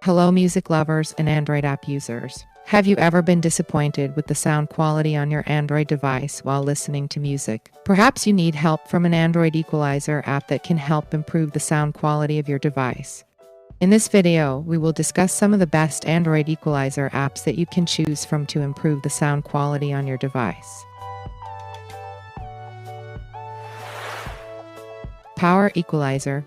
Hello music lovers and Android app users. Have you ever been disappointed with the sound quality on your Android device while listening to music? Perhaps you need help from an Android Equalizer app that can help improve the sound quality of your device. In this video, we will discuss some of the best Android Equalizer apps that you can choose from to improve the sound quality on your device. PowerEqualizer.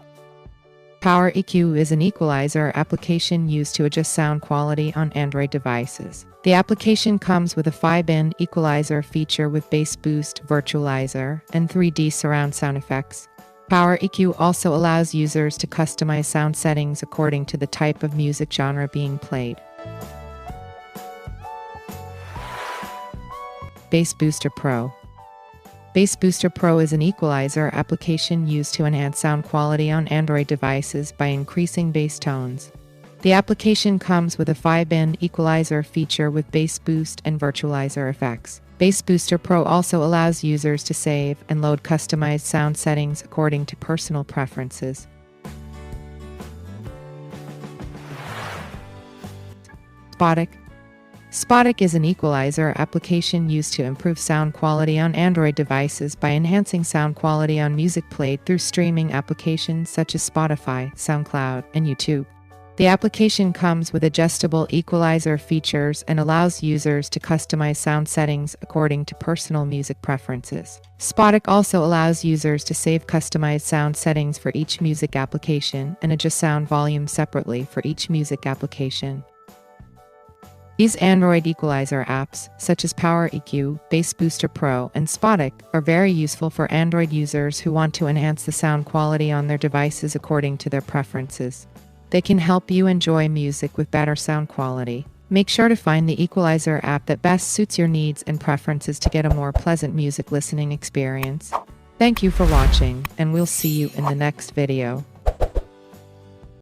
PowerEQ is an equalizer application used to adjust sound quality on Android devices. The application comes with a 5-in equalizer feature with bass boost, virtualizer, and 3D surround sound effects. PowerEQ also allows users to customize sound settings according to the type of music genre being played. Bass Booster Pro. Bass Booster Pro is an equalizer application used to enhance sound quality on Android devices by increasing bass tones. The application comes with a 5-in equalizer feature with bass boost and virtualizer effects. Bass Booster Pro also allows users to save and load customized sound settings according to personal preferences. Spotiq. Spotiq is an equalizer application used to improve sound quality on Android devices by enhancing sound quality on music played through streaming applications such as Spotify, SoundCloud, and YouTube. The application comes with adjustable equalizer features and allows users to customize sound settings according to personal music preferences. Spotiq also allows users to save customized sound settings for each music application and adjust sound volume separately for each music application. These Android equalizer apps, such as PowerEQ, Bass Booster Pro, and Spotiq, are very useful for Android users who want to enhance the sound quality on their devices according to their preferences. They can help you enjoy music with better sound quality. Make sure to find the equalizer app that best suits your needs and preferences to get a more pleasant music listening experience. Thank you for watching, and we'll see you in the next video.